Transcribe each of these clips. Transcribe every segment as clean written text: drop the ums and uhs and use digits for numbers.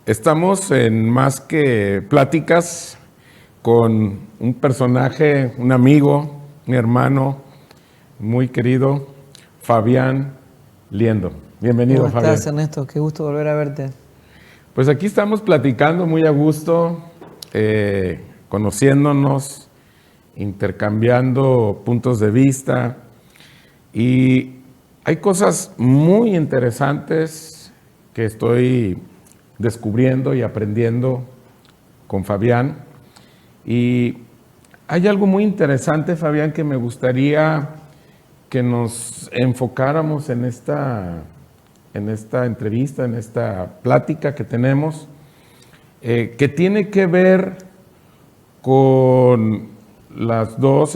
Estamos en Más que Pláticas con un personaje, un amigo, mi hermano muy querido, Fabián Liendo. Bienvenido, ¿Cómo Fabián. estás, Ernesto? Qué gusto volver a verte. Pues aquí estamos platicando muy a gusto, conociéndonos, intercambiando puntos de vista, y hay cosas muy interesantes que estoy descubriendo y aprendiendo con Fabián. Y hay algo muy interesante, Fabián, que me gustaría que nos enfocáramos en esta entrevista, en esta plática que tenemos, que tiene que ver con los dos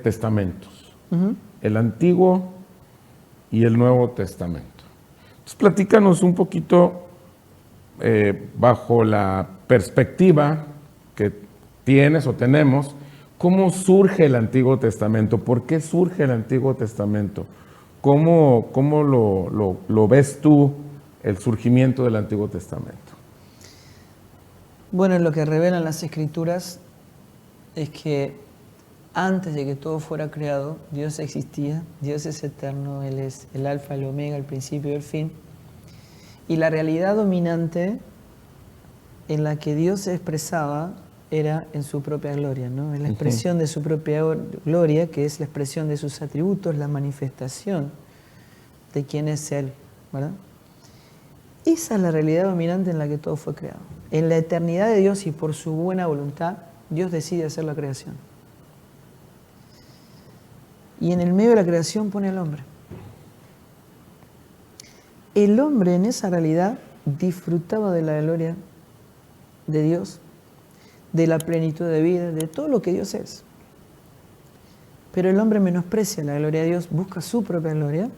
testamentos, el Antiguo y el Nuevo Testamento. Entonces, platícanos un poquito bajo la perspectiva que tienes o tenemos, ¿cómo surge el Antiguo Testamento? ¿Por qué surge el Antiguo Testamento? ¿Cómo lo ves tú, el surgimiento del Antiguo Testamento? Bueno, lo que revelan las Escrituras es que antes de que todo fuera creado, Dios existía, Dios es eterno, Él es el alfa, el omega, el principio y el fin. Y la realidad dominante en la que Dios se expresaba era en su propia gloria, ¿no? En la expresión de su propia gloria, que es la expresión de sus atributos, la manifestación de quién es Él, ¿verdad? Esa es la realidad dominante en la que todo fue creado. En la eternidad de Dios y por su buena voluntad, Dios decide hacer la creación. Y en el medio de la creación pone al hombre. El hombre en esa realidad disfrutaba de la gloria de Dios, de la plenitud de vida, de todo lo que Dios es. Pero el hombre menosprecia la gloria de Dios, busca su propia gloria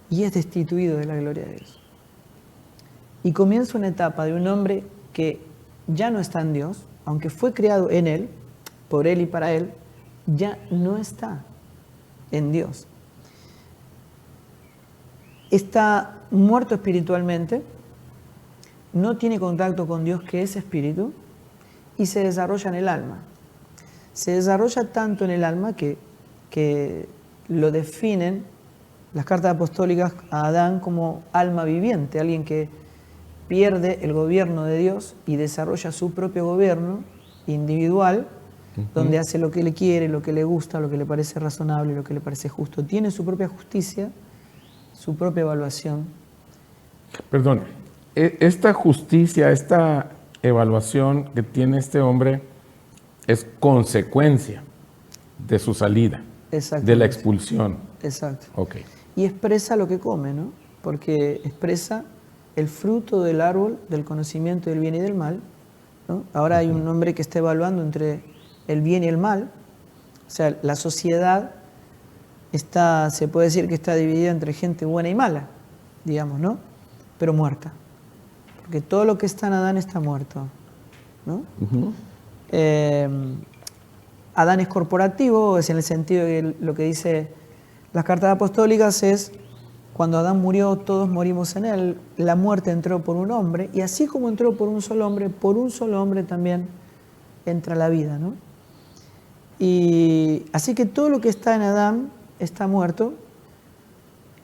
y es destituido de la gloria de Dios. Y comienza una etapa de un hombre que ya no está en Dios, aunque fue creado en Él, por Él y para Él, ya no está en Dios. Está muerto espiritualmente, no tiene contacto con Dios, que es espíritu, y se desarrolla en el alma. Se desarrolla tanto en el alma que lo definen las cartas apostólicas a Adán como alma viviente, alguien que pierde el gobierno de Dios y desarrolla su propio gobierno individual, donde hace lo que le quiere, lo que le gusta, lo que le parece razonable, lo que le parece justo. Tiene su propia justicia, su propia evaluación. Perdón, esta justicia, esta evaluación que tiene este hombre es consecuencia de su salida, de la expulsión. Exacto. Okay. Y expresa lo que come, ¿no? Porque expresa el fruto del árbol del conocimiento del bien y del mal, ¿no? Ahora hay un hombre que está evaluando entre el bien y el mal. O sea, la sociedad se puede decir que está dividida entre gente buena y mala, digamos, ¿no? Pero muerta. Porque todo lo que está en Adán está muerto, ¿no? Adán es corporativo, es en el sentido de que lo que dice las cartas apostólicas es: cuando Adán murió, todos morimos en él. La muerte entró por un hombre, y así como entró por un solo hombre también entra la vida, ¿no? Y así que todo lo que está en Adán está muerto,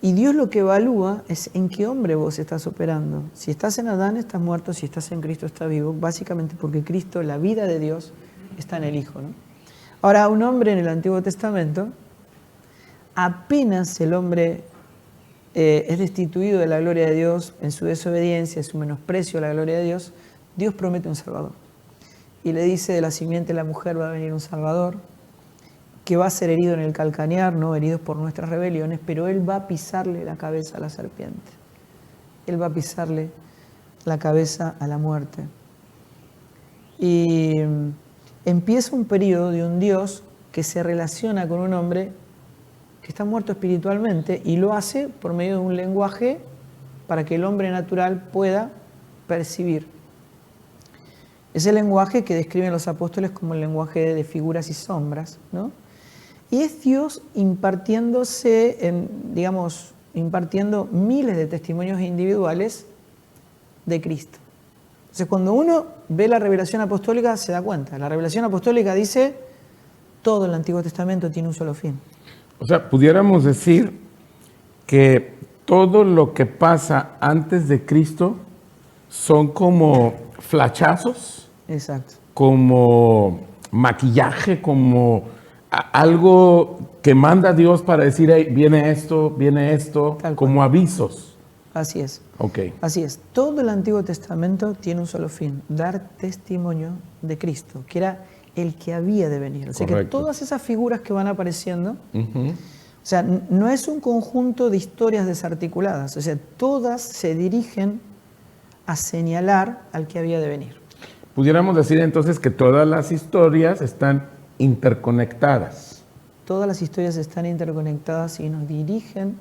y Dios lo que evalúa es en qué hombre vos estás operando. Si estás en Adán, estás muerto; si estás en Cristo, estás vivo, básicamente porque Cristo, la vida de Dios, está en el Hijo, ¿no? Ahora, un hombre en el Antiguo Testamento, apenas el hombre es destituido de la gloria de Dios en su desobediencia, en su menosprecio a la gloria de Dios, Dios promete un Salvador. Y le dice: de la simiente de la mujer va a venir un Salvador, que va a ser herido en el calcañar, ¿no? Heridos por nuestras rebeliones, pero Él va a pisarle la cabeza a la serpiente. Él va a pisarle la cabeza a la muerte. Y empieza un periodo de un Dios que se relaciona con un hombre que está muerto espiritualmente, y lo hace por medio de un lenguaje para que el hombre natural pueda percibir. Ese lenguaje que describen los apóstoles como el lenguaje de figuras y sombras, ¿no? Y es Dios impartiéndose, digamos, impartiendo miles de testimonios individuales de Cristo. Entonces, cuando uno ve la revelación apostólica, se da cuenta. La revelación apostólica dice, todo el Antiguo Testamento tiene un solo fin. O sea, pudiéramos decir que todo lo que pasa antes de Cristo son como flachazos, Exacto. como maquillaje, como algo que manda Dios para decir, hey, viene esto, Tal como cual. avisos. Así es. Ok, Así es. Todo el Antiguo Testamento tiene un solo fin, dar testimonio de Cristo, que era el que había de venir. O sea que Correcto. todas esas figuras que van apareciendo, Ujú. o sea, no es un conjunto de historias desarticuladas, o sea, todas se dirigen a señalar al que había de venir. Pudiéramos decir entonces que todas las historias están interconectadas. Todas las historias están interconectadas y nos dirigen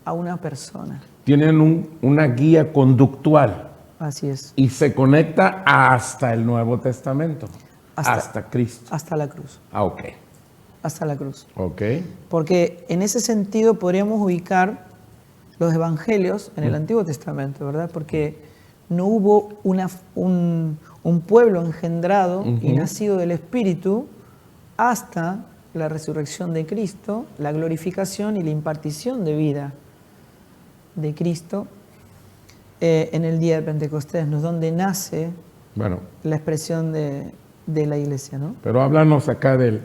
a una persona. Tienen una guía conductual Así es. y se conecta hasta el Nuevo Testamento, hasta Cristo. Hasta la cruz. Ah, ok. Hasta la cruz. Ok. Porque en ese sentido podríamos ubicar los evangelios en el Antiguo Testamento, ¿verdad? Porque no hubo un pueblo engendrado y nacido del Espíritu hasta la resurrección de Cristo, la glorificación y la impartición de vida de Cristo en el día de Pentecostés, ¿no? Donde nace Bueno, la expresión de la iglesia, ¿no? pero háblanos acá del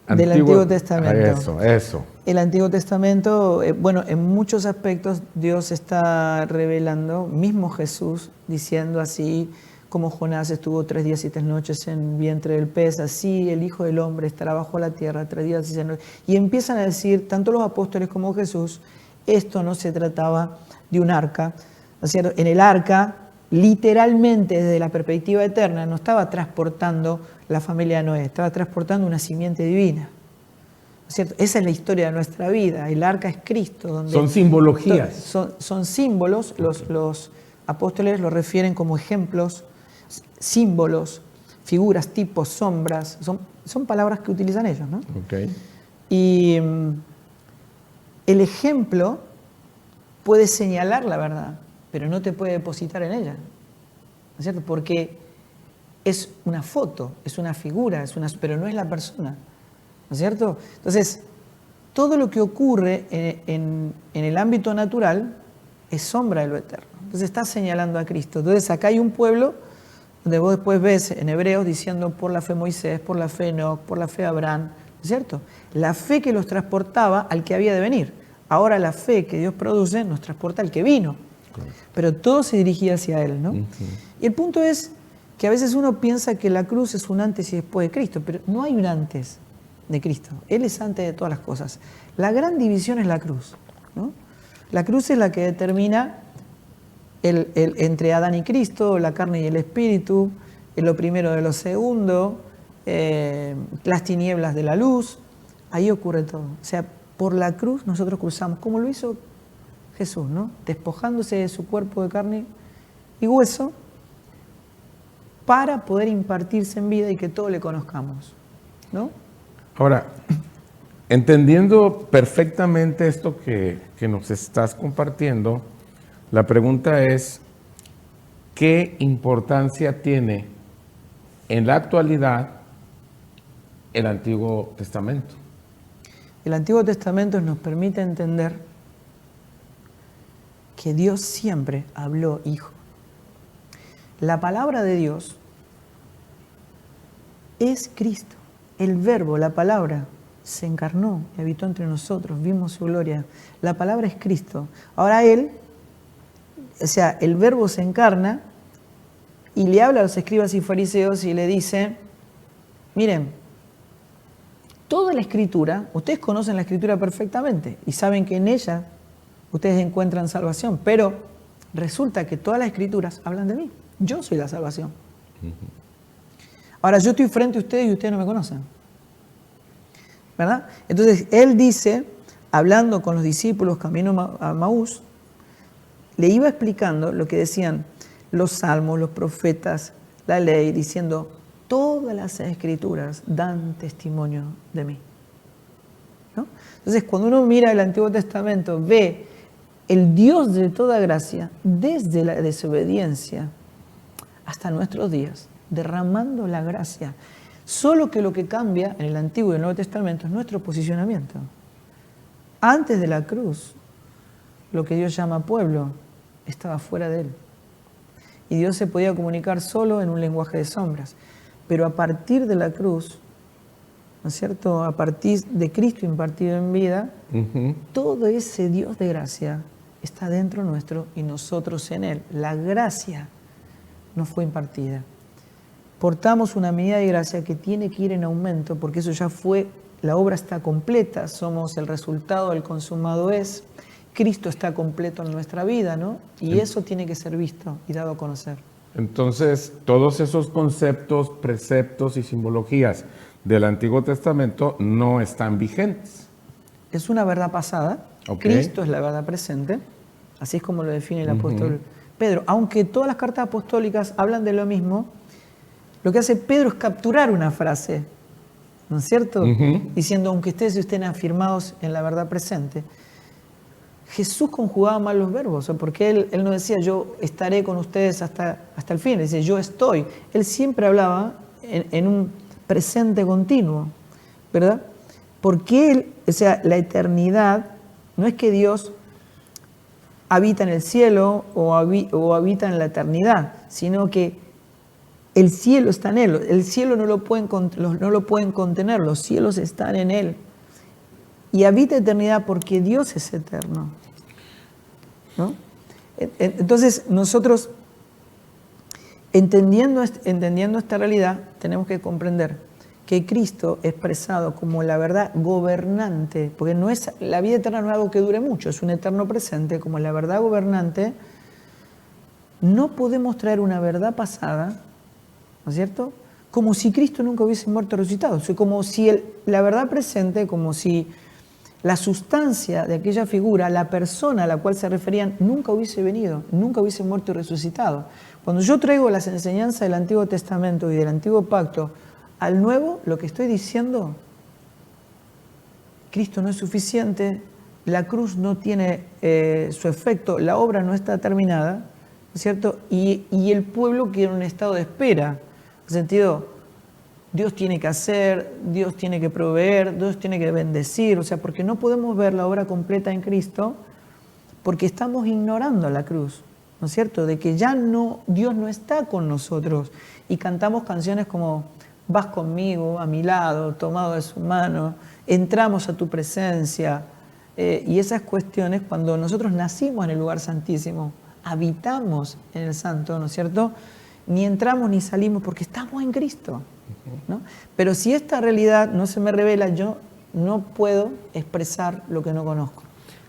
Antiguo Testamento. Eso. El Antiguo Testamento, bueno, en muchos aspectos Dios está revelando, mismo Jesús, diciendo así, como Jonás estuvo 3 días y 3 noches en el vientre del pez, así el Hijo del Hombre estará bajo la tierra 3 días y 6 noches. Y empiezan a decir, tanto los apóstoles como Jesús, esto no se trataba de un arca, ¿no es cierto? En el arca, literalmente desde la perspectiva eterna, no estaba transportando la familia de Noé, estaba transportando una simiente divina. ¿No es cierto? Esa es la historia de nuestra vida. El arca es Cristo. Donde Son simbologías. Son símbolos, los apóstoles lo refieren como ejemplos, símbolos, figuras, tipos, sombras. Son palabras que utilizan ellos, ¿no? Ok. Y el ejemplo puede señalar la verdad, pero no te puede depositar en ella, ¿no es cierto? Porque es una foto, es una figura, pero no es la persona, ¿no es cierto? Entonces, todo lo que ocurre en el ámbito natural es sombra de lo eterno. Entonces está señalando a Cristo. Entonces acá hay un pueblo donde vos después ves en Hebreos diciendo por la fe Moisés, por la fe Enoc, por la fe Abraham, ¿no es cierto? La fe que los transportaba al que había de venir. Ahora la fe que Dios produce nos transporta al que vino. Pero todo se dirigía hacia Él, ¿no? Y el punto es que a veces uno piensa que la cruz es un antes y después de Cristo, pero no hay un antes de Cristo. Él es antes de todas las cosas. La gran división es la cruz, ¿no? La cruz es la que determina entre Adán y Cristo, la carne y el espíritu, lo primero de lo segundo, las tinieblas de la luz. Ahí ocurre todo. O sea, por la cruz nosotros cruzamos, como lo hizo Jesús, ¿no? Despojándose de su cuerpo de carne y hueso para poder impartirse en vida y que todos le conozcamos, ¿no? Ahora, entendiendo perfectamente esto que nos estás compartiendo, la pregunta es, ¿qué importancia tiene en la actualidad el Antiguo Testamento? El Antiguo Testamento nos permite entender que Dios siempre habló hijo. La palabra de Dios es Cristo. El verbo, la palabra, se encarnó y habitó entre nosotros, vimos su gloria. La palabra es Cristo. Ahora Él, o sea, el verbo se encarna y le habla a los escribas y fariseos y le dice, miren, toda la Escritura, ustedes conocen la Escritura perfectamente y saben que en ella ustedes encuentran salvación, pero resulta que todas las Escrituras hablan de mí. Yo soy la salvación. Ahora yo estoy frente a ustedes y ustedes no me conocen, ¿verdad? Entonces Él dice, hablando con los discípulos camino a Maús, le iba explicando lo que decían los salmos, los profetas, la ley, diciendo, todas las Escrituras dan testimonio de mí. ¿no? Entonces, cuando uno mira el Antiguo Testamento, ve el Dios de toda gracia, desde la desobediencia hasta nuestros días, derramando la gracia. Solo que lo que cambia en el Antiguo y el Nuevo Testamento es nuestro posicionamiento. Antes de la cruz, lo que Dios llama pueblo estaba fuera de él. Y Dios se podía comunicar solo en un lenguaje de sombras. Pero a partir de la cruz, ¿no es cierto? A partir de Cristo impartido en vida, todo ese Dios de gracia está dentro nuestro y nosotros en él. La gracia nos fue impartida. Portamos una medida de gracia que tiene que ir en aumento, porque eso ya fue, la obra está completa, somos el resultado, el consumado es. Cristo está completo en nuestra vida, ¿no? Y eso tiene que ser visto y dado a conocer. Entonces, todos esos conceptos, preceptos y simbologías del Antiguo Testamento no están vigentes. Es una verdad pasada, Cristo es la verdad presente, así es como lo define el apóstol Pedro. Aunque todas las cartas apostólicas hablan de lo mismo, lo que hace Pedro es capturar una frase, ¿no es cierto? Diciendo, aunque ustedes estén afirmados en la verdad presente. Jesús conjugaba mal los verbos, porque él no decía, yo estaré con ustedes hasta el fin, él decía, yo estoy. Él siempre hablaba en un presente continuo, ¿verdad? Porque él, o sea, la eternidad, no es que Dios habita en el cielo o habita en la eternidad, sino que el cielo está en él. El cielo no lo pueden contener, los cielos están en él. Y habita eternidad porque Dios es eterno, ¿no? Entonces, nosotros, entendiendo esta realidad, tenemos que comprender que Cristo expresado como la verdad gobernante, porque no es, la vida eterna no es algo que dure mucho, es un eterno presente, como la verdad gobernante, no podemos traer una verdad pasada, ¿no es cierto?, como si Cristo nunca hubiese muerto o resucitado. O sea, como si la verdad presente, como si la sustancia de aquella figura, la persona a la cual se referían, nunca hubiese venido, nunca hubiese muerto y resucitado. Cuando yo traigo las enseñanzas del Antiguo Testamento y del Antiguo Pacto al Nuevo, lo que estoy diciendo, Cristo no es suficiente, la cruz no tiene su efecto, la obra no está terminada, ¿no es cierto? Y el pueblo queda en un estado de espera, en el sentido, Dios tiene que hacer, Dios tiene que proveer, Dios tiene que bendecir, o sea, porque no podemos ver la obra completa en Cristo porque estamos ignorando la cruz, ¿no es cierto? De que ya no, Dios no está con nosotros y cantamos canciones como vas conmigo, a mi lado, tomado de su mano, entramos a tu presencia, y esas cuestiones, cuando nosotros nacimos en el lugar santísimo, habitamos en el santo, ¿no es cierto? Ni entramos ni salimos porque estamos en Cristo, ¿no? Pero si esta realidad no se me revela, yo no puedo expresar lo que no conozco.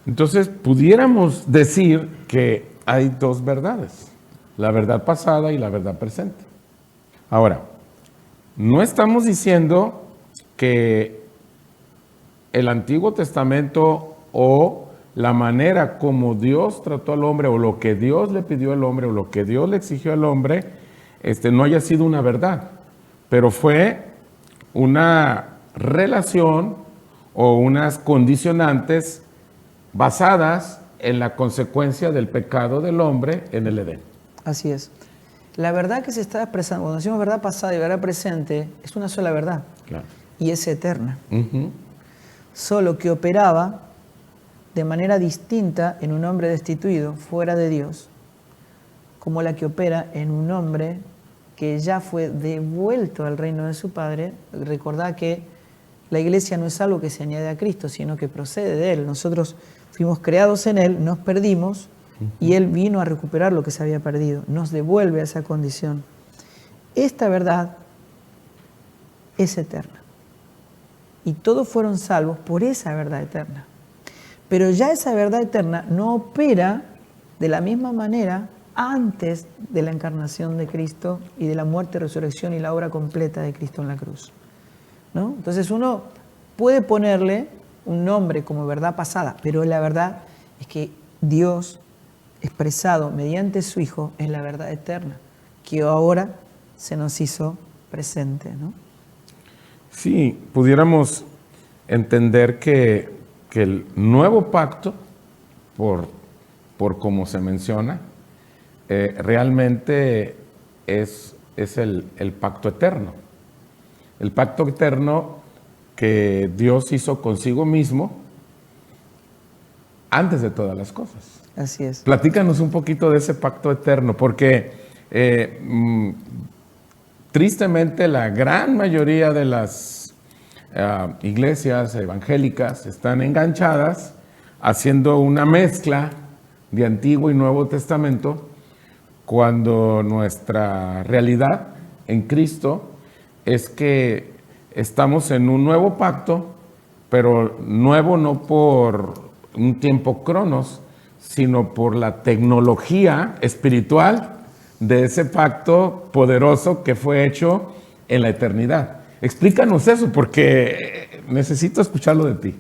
Entonces, pudiéramos decir que hay dos verdades, la verdad pasada y la verdad presente. Ahora, no estamos diciendo que el Antiguo Testamento o la manera como Dios trató al hombre o lo que Dios le pidió al hombre o lo que Dios le exigió al hombre no haya sido una verdad, pero fue una relación o unas condicionantes basadas en la consecuencia del pecado del hombre en el Edén. Así es. La verdad que se está expresando, cuando decimos verdad pasada y verdad presente, es una sola verdad. Claro. Y es eterna. Solo que operaba de manera distinta en un hombre destituido, fuera de Dios, como la que opera en un hombre que ya fue devuelto al reino de su Padre. Recordad que la iglesia no es algo que se añade a Cristo, sino que procede de Él. Nosotros fuimos creados en Él, nos perdimos, y Él vino a recuperar lo que se había perdido, nos devuelve a esa condición. Esta verdad es eterna. Y todos fueron salvos por esa verdad eterna. Pero ya esa verdad eterna no opera de la misma manera antes de la encarnación de Cristo y de la muerte, resurrección y la obra completa de Cristo en la cruz, ¿no? Entonces uno puede ponerle un nombre como verdad pasada, pero la verdad es que Dios, expresado mediante su Hijo, es la verdad eterna, que ahora se nos hizo presente, ¿no? Sí, pudiéramos entender que el nuevo pacto, por como se menciona, realmente es el pacto eterno. El pacto eterno que Dios hizo consigo mismo antes de todas las cosas. Así es. Platícanos un poquito de ese pacto eterno, porque tristemente la gran mayoría de las iglesias evangélicas están enganchadas haciendo una mezcla de Antiguo y Nuevo Testamento, cuando nuestra realidad en Cristo es que estamos en un nuevo pacto, pero nuevo no por un tiempo cronos, sino por la tecnología espiritual de ese pacto poderoso que fue hecho en la eternidad. Explícanos eso, porque necesito escucharlo de ti.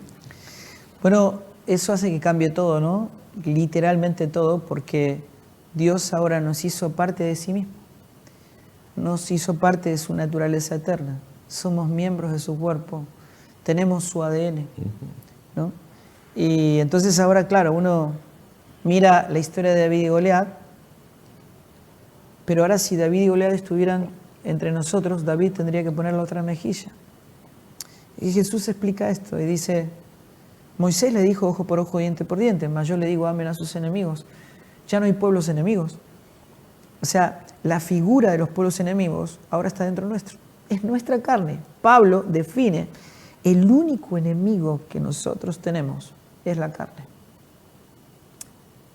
Bueno, eso hace que cambie todo, ¿no? Literalmente todo, porque Dios ahora nos hizo parte de sí mismo. Nos hizo parte de su naturaleza eterna. Somos miembros de su cuerpo. Tenemos su ADN, ¿no? Y entonces ahora, claro, uno mira la historia de David y Goliat, pero ahora si David y Goliat estuvieran entre nosotros, David tendría que poner la otra mejilla. Y Jesús explica esto y dice, Moisés le dijo ojo por ojo, diente por diente, mas yo le digo amen a sus enemigos. Ya no hay pueblos enemigos. O sea, la figura de los pueblos enemigos ahora está dentro nuestro. Es nuestra carne. Pablo define el único enemigo que nosotros tenemos es la carne.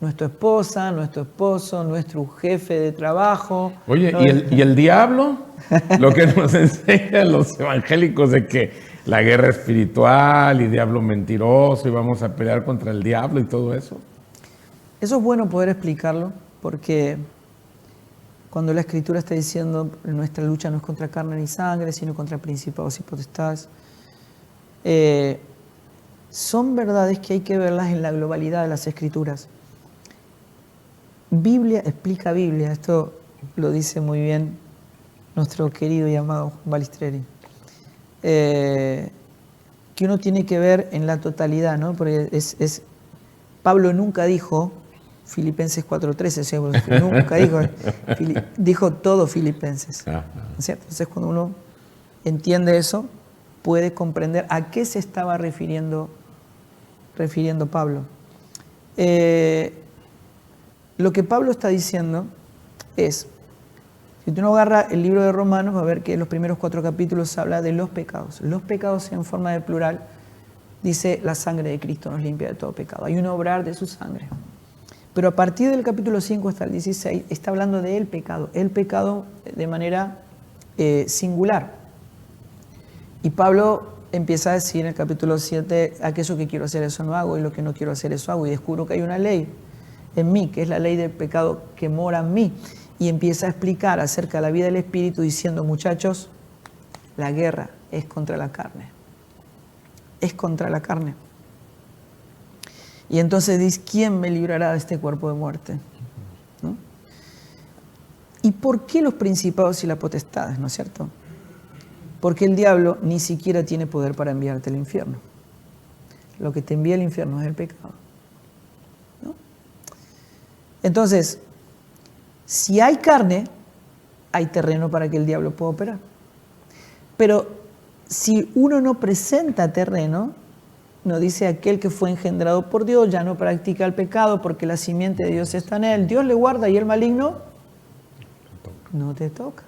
Nuestra esposa, nuestro esposo, nuestro jefe de trabajo. Oye, ¿y el diablo? Lo que nos enseñan los evangélicos de que la guerra espiritual y diablo mentiroso y vamos a pelear contra el diablo y todo eso. Eso es bueno poder explicarlo, porque cuando la Escritura está diciendo nuestra lucha no es contra carne ni sangre, sino contra principados y potestades, son verdades que hay que verlas en la globalidad de las Escrituras. Biblia explica Biblia, esto lo dice muy bien nuestro querido y amado Juan Balistreri, que uno tiene que ver en la totalidad, ¿no? Porque Pablo nunca dijo Filipenses 4:13, nunca dijo todo Filipenses, ¿no es cierto? Entonces cuando uno entiende eso, puede comprender a qué se estaba refiriendo Pablo. Lo que Pablo está diciendo es, si tú no agarras el libro de Romanos, va a ver que en los primeros 4 capítulos habla de los pecados. Los pecados en forma de plural, dice la sangre de Cristo nos limpia de todo pecado. Hay un obrar de su sangre. Pero a partir del capítulo 5 hasta el 16 está hablando del pecado. El pecado de manera singular. Y Pablo empieza a decir en el capítulo 7, aquello que quiero hacer eso no hago y lo que no quiero hacer eso hago. Y descubro que hay una ley en mí, que es la ley del pecado que mora en mí. Y empieza a explicar acerca de la vida del Espíritu diciendo, muchachos, la guerra es contra la carne. Es contra la carne. Y entonces dice, ¿quién me librará de este cuerpo de muerte? ¿No? ¿Y por qué los principados y las potestades, no es cierto? Porque el diablo ni siquiera tiene poder para enviarte al infierno. Lo que te envía al infierno es el pecado. ¿No? Entonces, si hay carne, hay terreno para que el diablo pueda operar. Pero si uno no presenta terreno, no dice aquel que fue engendrado por Dios, ya no practica el pecado porque la simiente de Dios está en él. Dios le guarda y el maligno no te toca.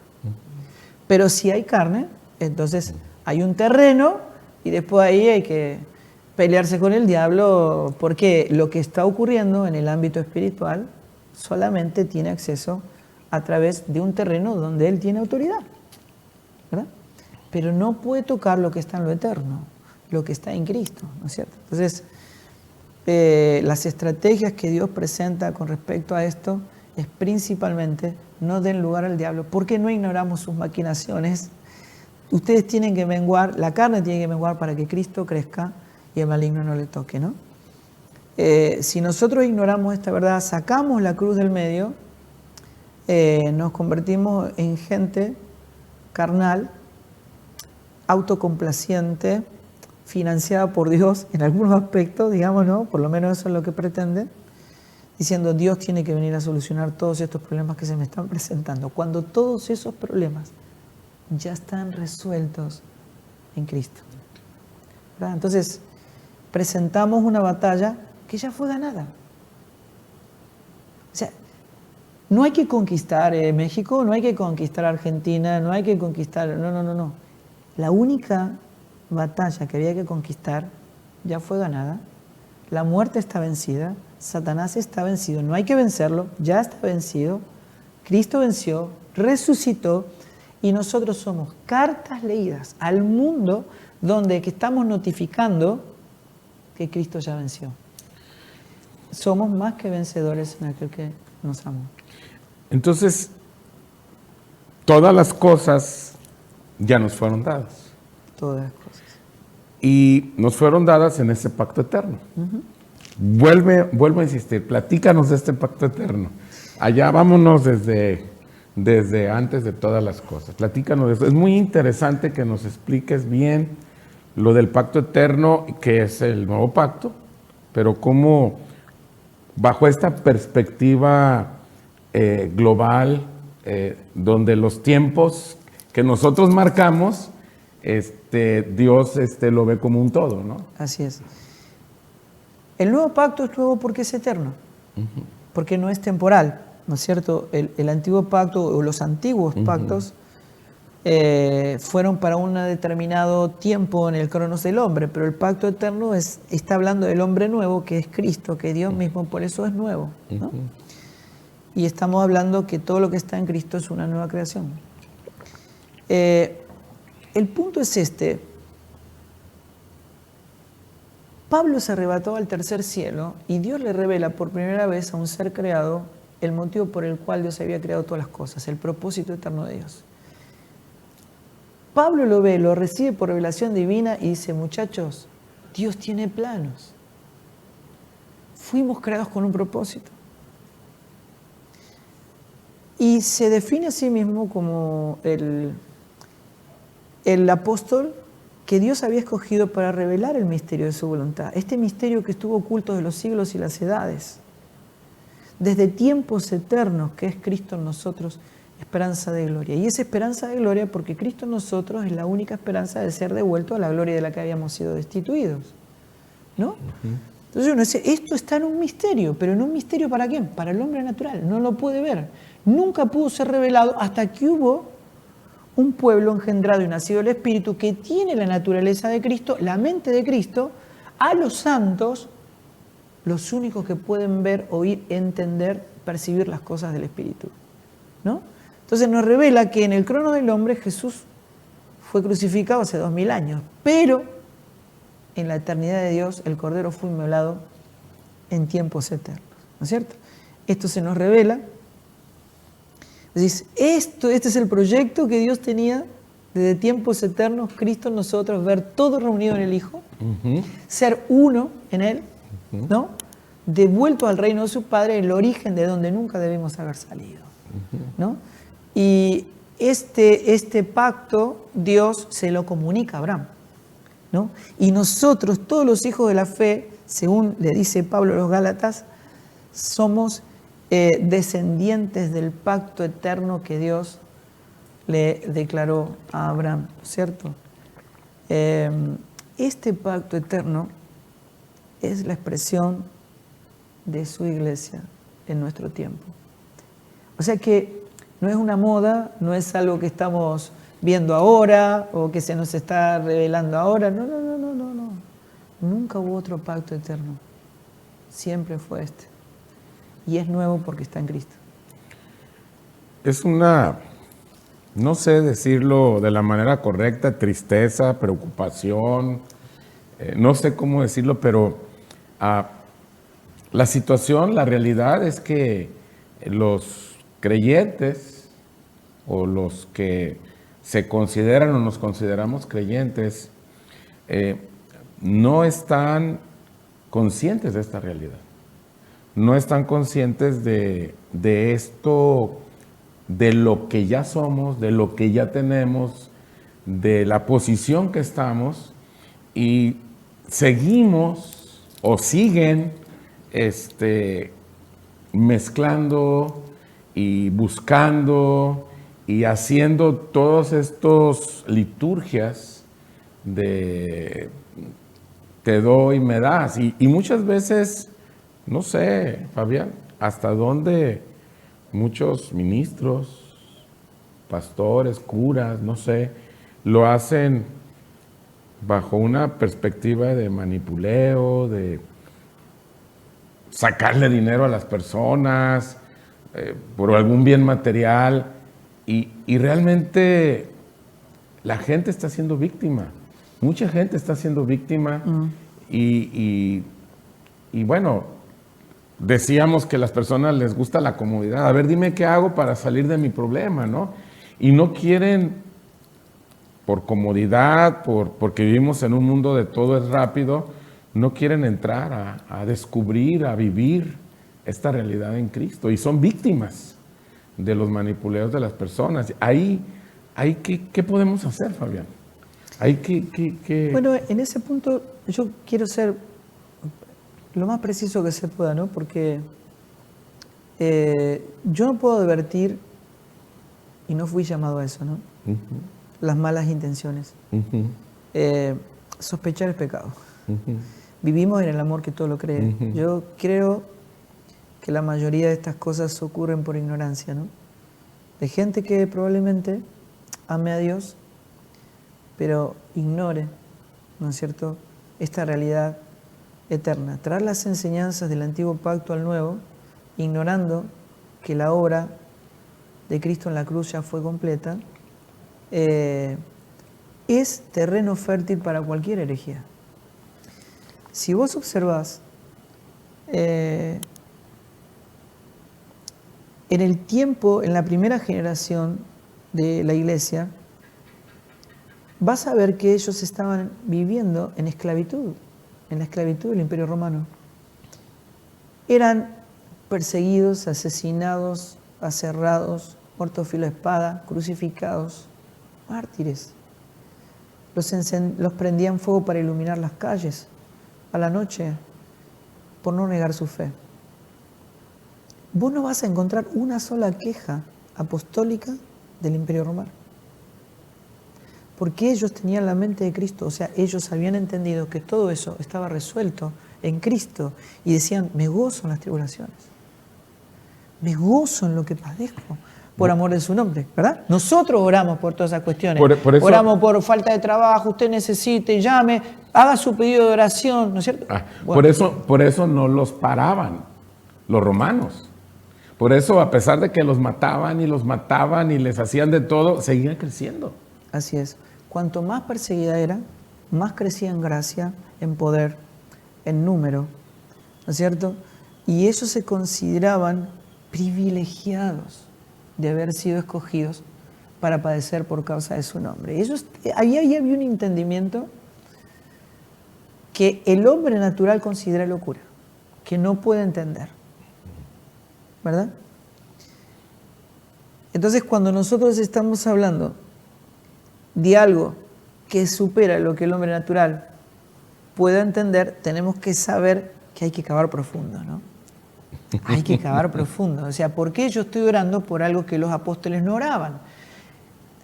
Pero si hay carne, entonces hay un terreno y después ahí hay que pelearse con el diablo, porque lo que está ocurriendo en el ámbito espiritual solamente tiene acceso a través de un terreno donde él tiene autoridad, ¿verdad? Pero no puede tocar lo que está en lo eterno, lo que está en Cristo, ¿no es cierto? Entonces, las estrategias que Dios presenta con respecto a esto es principalmente no den lugar al diablo, porque no ignoramos sus maquinaciones. Ustedes tienen que menguar, la carne tiene que menguar para que Cristo crezca y el maligno no le toque, ¿no? Si nosotros ignoramos esta verdad, sacamos la cruz del medio, nos convertimos en gente carnal, autocomplaciente, financiada por Dios en algunos aspectos, digamos, ¿no? Por lo menos eso es lo que pretende, diciendo Dios tiene que venir a solucionar todos estos problemas que se me están presentando, cuando todos esos problemas ya están resueltos en Cristo. ¿Verdad? Entonces, presentamos una batalla que ya fue ganada. O sea, no hay que conquistar México, no hay que conquistar Argentina, no hay que conquistar... No. La única batalla que había que conquistar ya fue ganada. La muerte está vencida, Satanás está vencido, no hay que vencerlo, ya está vencido. Cristo venció, resucitó y nosotros somos cartas leídas al mundo donde que estamos notificando que Cristo ya venció. Somos más que vencedores en aquel que nos amó. Entonces, todas las cosas ya nos fueron dadas. Todas las cosas. Y nos fueron dadas en ese pacto eterno. Vuelvo a insistir, platícanos de este pacto eterno. Allá vámonos desde antes de todas las cosas. Platícanos de eso. Es muy interesante que nos expliques bien lo del pacto eterno, que es el nuevo pacto, pero cómo bajo esta perspectiva global, donde los tiempos que nosotros marcamos, Dios lo ve como un todo, ¿no? Así es. El nuevo pacto es nuevo porque es eterno, porque no es temporal, ¿no es cierto? El antiguo pacto o los antiguos pactos fueron para un determinado tiempo en el cronos del hombre, pero el pacto eterno está hablando del hombre nuevo, que es Cristo, que es Dios mismo, por eso es nuevo, ¿no? Y estamos hablando que todo lo que está en Cristo es una nueva creación. El punto es este. Pablo se arrebató al tercer cielo y Dios le revela por primera vez a un ser creado el motivo por el cual Dios había creado todas las cosas, el propósito eterno de Dios. Pablo lo ve, lo recibe por revelación divina y dice, muchachos, Dios tiene planos. Fuimos creados con un propósito. Y se define a sí mismo como el apóstol que Dios había escogido para revelar el misterio de su voluntad. Este misterio que estuvo oculto de los siglos y las edades. Desde tiempos eternos, que es Cristo en nosotros, esperanza de gloria. Y esa esperanza de gloria porque Cristo en nosotros es la única esperanza de ser devuelto a la gloria de la que habíamos sido destituidos. ¿No? Entonces uno dice, esto está en un misterio, pero en un misterio ¿para quién? Para el hombre natural, no lo puede ver. Nunca pudo ser revelado hasta que hubo un pueblo engendrado y nacido del Espíritu que tiene la naturaleza de Cristo, la mente de Cristo, a los santos, los únicos que pueden ver, oír, entender, percibir las cosas del Espíritu, ¿no? Entonces nos revela que en el crono del hombre Jesús fue crucificado hace 2000 años, pero en la eternidad de Dios el Cordero fue inmolado en tiempos eternos, ¿no es cierto? Esto se nos revela. Entonces, este es el proyecto que Dios tenía desde tiempos eternos, Cristo en nosotros, ver todo reunido en el Hijo, ser uno en Él, ¿no? Devuelto al reino de su Padre, el origen de donde nunca debemos haber salido, ¿no? Y este pacto Dios se lo comunica a Abraham, ¿no? Y nosotros, todos los hijos de la fe, según le dice Pablo a los Gálatas, somos descendientes del pacto eterno que Dios le declaró a Abraham, ¿cierto? Este pacto eterno es la expresión de su iglesia en nuestro tiempo. O sea que no es una moda, no es algo que estamos viendo ahora o que se nos está revelando ahora. No. Nunca hubo otro pacto eterno. Siempre fue este. Y es nuevo porque está en Cristo. Es una, no sé decirlo de la manera correcta, tristeza, preocupación, no sé cómo decirlo, pero la situación, la realidad es que los creyentes o los que se consideran o nos consideramos creyentes no están conscientes de esta realidad. No están conscientes de esto, de lo que ya somos, de lo que ya tenemos, de la posición que estamos y seguimos o siguen mezclando y buscando y haciendo todas estas liturgias de te doy, me das. Y muchas veces, no sé, Fabián, hasta dónde muchos ministros, pastores, curas, no sé, lo hacen bajo una perspectiva de manipuleo, de sacarle dinero a las personas, por algún bien material, y realmente la gente está siendo víctima. Mucha gente está siendo víctima y bueno, decíamos que a las personas les gusta la comodidad. A ver, dime qué hago para salir de mi problema, ¿no? Y no quieren, por comodidad, porque vivimos en un mundo de todo es rápido, no quieren entrar a descubrir, a vivir esta realidad en Cristo. Y son víctimas de los manipuleos de las personas. Ahí ¿qué podemos hacer, Fabián? Bueno, en ese punto yo quiero ser lo más preciso que se pueda, ¿no? Porque yo no puedo advertir, y no fui llamado a eso, ¿no? Uh-huh. Las malas intenciones. Uh-huh. Sospechar es pecado. Uh-huh. Vivimos en el amor que todo lo cree. Uh-huh. Yo creo que la mayoría de estas cosas ocurren por ignorancia, ¿no? De gente que probablemente ame a Dios, pero ignore, ¿no es cierto?, esta realidad eterna. Traer las enseñanzas del antiguo pacto al nuevo, ignorando que la obra de Cristo en la cruz ya fue completa, es terreno fértil para cualquier herejía. Si vos observás, en el tiempo, en la primera generación de la iglesia, vas a ver que ellos estaban viviendo en esclavitud, en la esclavitud del Imperio Romano. Eran perseguidos, asesinados, aserrados, muertos filo de espada, crucificados, mártires. Los prendían fuego para iluminar las calles a la noche por no negar su fe. Vos no vas a encontrar una sola queja apostólica del Imperio Romano. Porque ellos tenían la mente de Cristo, o sea, ellos habían entendido que todo eso estaba resuelto en Cristo y decían, me gozo en las tribulaciones, me gozo en lo que padezco por amor de su nombre, ¿verdad? Nosotros oramos por todas esas cuestiones, por eso, oramos por falta de trabajo, usted necesite, llame, haga su pedido de oración, ¿no es cierto? Bueno. Por eso no los paraban los romanos. Por eso, a pesar de que los mataban y les hacían de todo, seguían creciendo. Así es. Cuanto más perseguida era, más crecía en gracia, en poder, en número, ¿no es cierto? Y ellos se consideraban privilegiados de haber sido escogidos para padecer por causa de su nombre. Ahí había un entendimiento que el hombre natural considera locura, que no puede entender, ¿verdad? Entonces, cuando nosotros estamos hablando de algo que supera lo que el hombre natural pueda entender, tenemos que saber que hay que cavar profundo, ¿no? Hay que cavar profundo. O sea, ¿por qué yo estoy orando por algo que los apóstoles no oraban?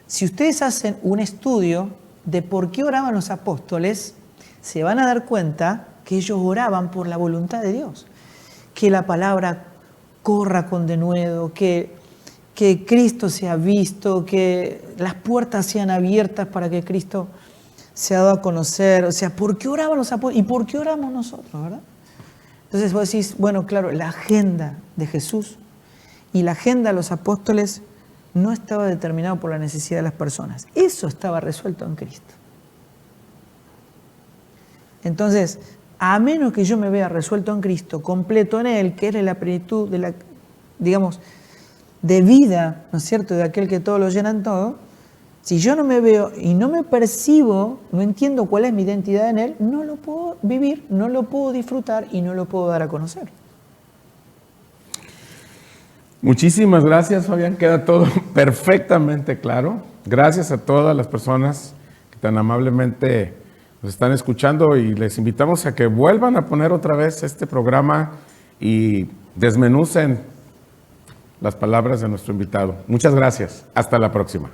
Si ustedes hacen un estudio de por qué oraban los apóstoles, se van a dar cuenta que ellos oraban por la voluntad de Dios. Que la palabra corra con denuedo, que Cristo sea visto, que las puertas sean abiertas para que Cristo sea dado a conocer. O sea, ¿por qué oraban los apóstoles? ¿Y por qué oramos nosotros, verdad? Entonces vos decís, bueno, claro, la agenda de Jesús y la agenda de los apóstoles no estaba determinado por la necesidad de las personas. Eso estaba resuelto en Cristo. Entonces, a menos que yo me vea resuelto en Cristo, completo en Él, que es la plenitud de la, digamos, de vida, ¿no es cierto?, de aquel que todo lo llena en todo, si yo no me veo y no me percibo, no entiendo cuál es mi identidad en Él, no lo puedo vivir, no lo puedo disfrutar y no lo puedo dar a conocer. Muchísimas gracias, Fabián. Queda todo perfectamente claro. Gracias a todas las personas que tan amablemente nos están escuchando y les invitamos a que vuelvan a poner otra vez este programa y desmenucen las palabras de nuestro invitado. Muchas gracias. Hasta la próxima.